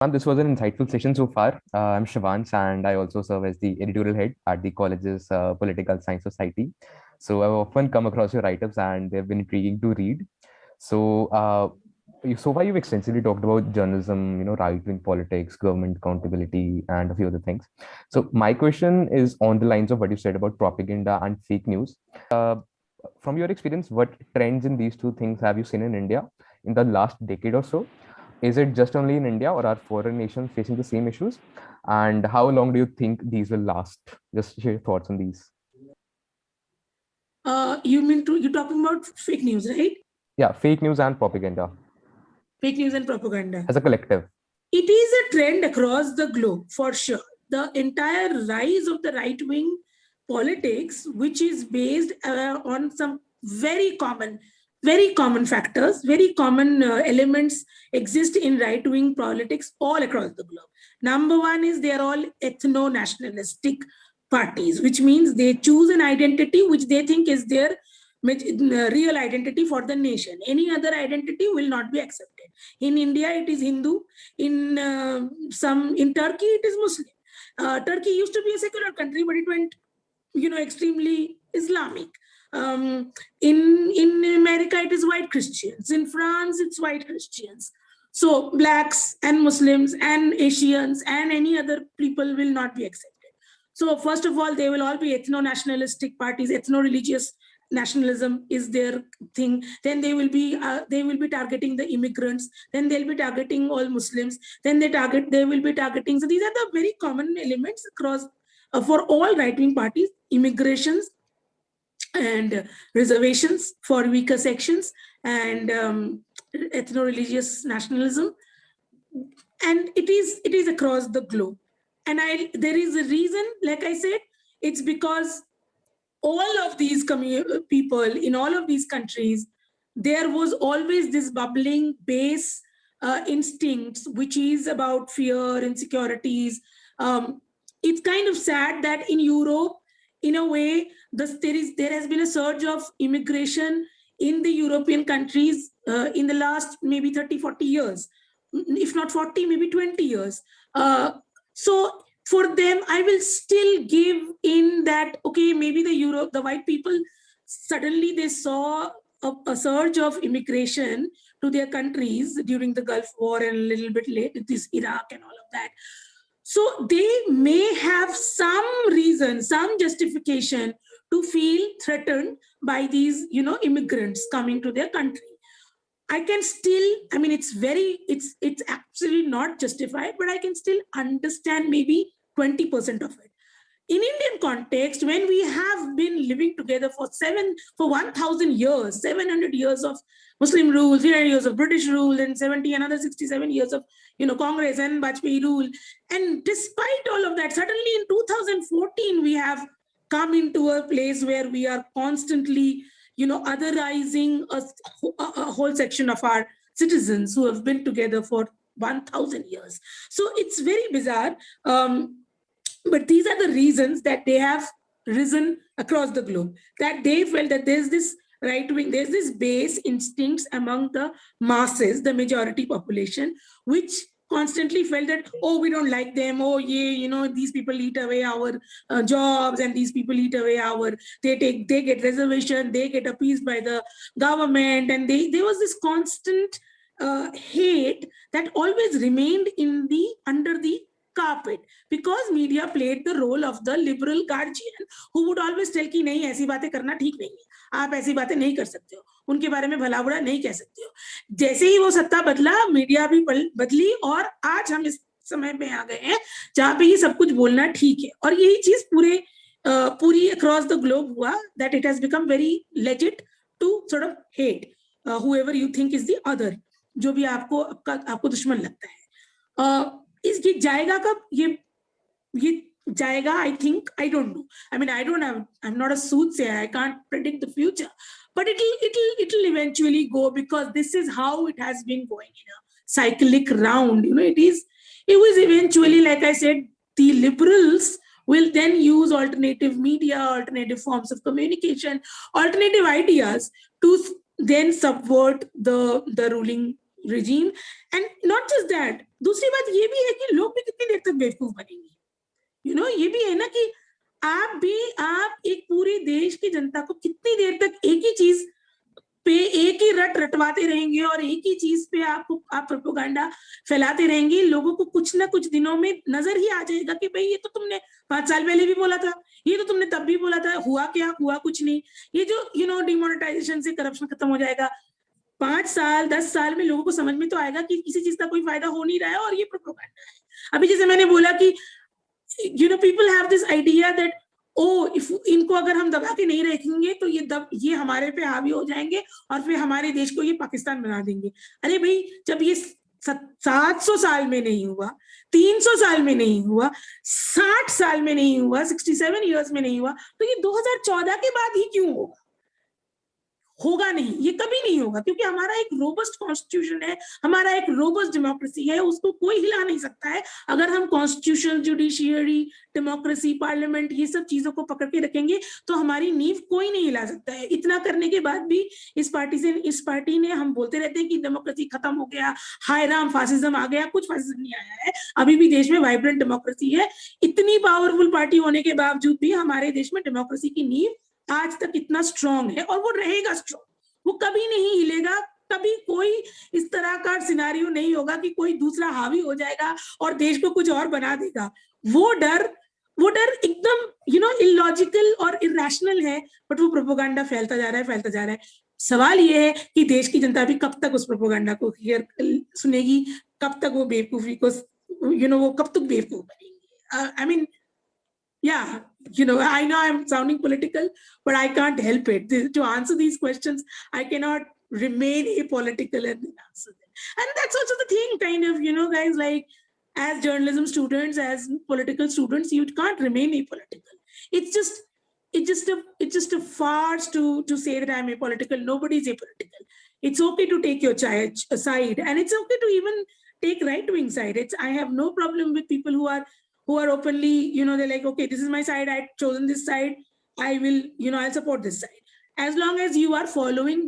This was an insightful session so far. I'm Shivans, and I also serve as the editorial head at the college's Political Science Society. So I've often come across your write-ups, and they've been intriguing to read. So, so far you've extensively talked about journalism, right-wing politics, government accountability, and a few other things. So my question is on the lines of what you said about propaganda and fake news. From your experience, what trends in these two things have you seen in India in the last decade or so? Is it just only in India, or are foreign nations facing the same issues? And how long do you think these will last? Just share your thoughts on these. You're talking about fake news, right? Yeah, fake news and propaganda Fake news and propaganda. as a collective. It is a trend across the globe, for sure. The entire rise of the right-wing politics, which is based on some very common factors, very common elements exist in right-wing politics all across the globe. Number one is they are all ethno-nationalistic parties, which means they choose an identity which they think is their real identity for the nation. Any other identity will not be accepted. In India, it is Hindu. In Turkey, it is Muslim. Turkey used to be a secular country, but it went, extremely Islamic. In America, it is white Christians. In France, it's white Christians. So blacks and Muslims and Asians and any other people will not be accepted. So first of all, they will all be ethno-nationalistic parties. Ethno-religious nationalism is their thing. Then they will be targeting the immigrants. Then they'll be targeting all Muslims. Then they will be targeting. So these are the very common elements across for all right-wing parties: immigrations and reservations for weaker sections, and ethno-religious nationalism. And it is across the globe. And there is a reason, like I said, it's because all of these people in all of these countries, there was always this bubbling base instincts, which is about fear, insecurities. It's kind of sad that in Europe, in a way, there has been a surge of immigration in the European countries in the last maybe 30, 40 years, if not 40, maybe 20 years. So for them, I will still give in that, okay, maybe the white people, suddenly they saw a surge of immigration to their countries during the Gulf War and a little bit late, this Iraq and all of that. So they may have some reason, some justification to feel threatened by these, immigrants coming to their country. I can still, it's absolutely not justified, but I can still understand maybe 20% of it. In Indian context, when we have been living together for 1,000 years, 700 years of Muslim rule, 300 years of British rule, and another 67 years of, Congress and Vajpayee rule. And despite all of that, suddenly in 2014, we have come into a place where we are constantly otherizing a whole section of our citizens who have been together for 1,000 years. So it's very bizarre. But these are the reasons that they have risen across the globe, that they felt that there's this right wing, there's this base instincts among the masses, the majority population, which constantly felt that, oh, we don't like them, oh yeah, these people eat away our jobs, and these people eat away they get reservation, they get appeased by the government, and there was this constant hate that always remained under the carpet, because media played the role of the liberal guardian who would always tell कि नहीं, ऐसी बातें करना ठीक नहीं है, आप ऐसी बातें नहीं कर सकते हो, उनके बारे में भला बुरा नहीं कह सकते हो. जैसे ही वो सत्ता बदला, मीडिया भी बदली, और आज हम इस समय में आ गए हैं जहां पे ये सब कुछ बोलना ठीक है. और यही चीज पूरी across the globe हुआ, that it has become very legit to sort of hate whoever you think is the other, जो भी आपको दुश्मन लगता है. ये जाएगा कब, ये जाएगा, I don't know. I'm not a soothsayer, I can't predict the future, but it'll eventually go, because this is how it has been going in a cyclic round. It was eventually, like I said, the liberals will then use alternative media, alternative forms of communication, alternative ideas to then subvert the ruling regime. And not just that, दूसरी बात ये भी है कि लोग भी कितनी देर तक बेवकूफ बनेंगे, ये भी है ना कि आप एक पूरे देश की जनता को कितनी देर तक एक ही चीज पे एक ही रट रटवाते रहेंगे और एक ही चीज पे आप प्रोपेगेंडा फैलाते रहेंगे। लोगों को कुछ ना कुछ दिनों में नजर ही आ जाएगा कि भाई ये तो तुमने 5 साल पहले भी बोला था, ये तो तुमने तब भी बोला था, हुआ क्या? हुआ कुछ नहीं। ये जो डिमोनेटाइजेशन से करप्शन खत्म हो जाएगा, 5 साल 10 साल में लोगों को समझ में तो आएगा कि किसी चीज का कोई फायदा हो नहीं रहा है और ये प्रोपेगेंडा है। अभी जैसे मैंने बोला कि people have this idea that if इनको अगर हम दबा के नहीं रखेंगे तो ये हमारे पे हावी हो जाएंगे और फिर हमारे देश को ये पाकिस्तान बना देंगे। अरे भाई, जब ये 700 साल में नहीं हुआ, 300 साल में नहीं हुआ, 60 साल में नहीं हुआ, 67 इयर्स में नहीं हुआ, तो ये 2014 के बाद ही क्यों होगा नहीं? ये कभी नहीं होगा, क्योंकि हमारा एक रोबस्ट कॉन्स्टिट्यूशन है, हमारा एक रोबस्ट डेमोक्रेसी है, उसको कोई हिला नहीं सकता है। अगर हम कॉन्स्टिट्यूशन, जुडिशियरी, डेमोक्रेसी, पार्लियामेंट, ये सब चीजों को पकड़ के रखेंगे तो हमारी नींव कोई नहीं हिला सकता है। इतना करने के बाद भी इस पार्टी ने, हम बोलते रहते हैं कि डेमोक्रेसी खत्म हो गया, हाय राम फासिज्म आ गया। कुछ फासिज्म नहीं आया है, अभी भी देश में वाइब्रेंट डेमोक्रेसी है। इतनी पावरफुल पार्टी होने के बावजूद भी हमारे देश में डेमोक्रेसी की नींव आज तक इतना स्ट्रांग है और वो रहेगा स्ट्रांग, वो कभी नहीं हिलेगा। कभी कोई इस तरह का सिनारियो नहीं होगा कि कोई दूसरा हावी हो जाएगा और देश को कुछ और बना देगा। वो डर एकदम इलॉजिकल और इरेशनल है, बट वो प्रोपेगेंडा फैलता जा रहा है। सवाल ये है कि देश की जनता भी कब तक उस प्रोपेगेंडा को सुनेगी, कब तक वो बेवकूफी को वो कब तक बेवकूफ बनेंगे। I mean, yeah, I know I'm sounding political, but I can't help it. To answer these questions, I cannot remain apolitical and answer them. And that's also the thing, kind of, guys, like as journalism students, as political students, you can't remain apolitical. It's just a farce to say that I'm apolitical. Nobody's apolitical. It's okay to take your side, and it's okay to even take right-wing side. I have no problem with people who are openly, they're like, okay, this is my side, I've chosen this side, I will, I'll support this side, as long as you are following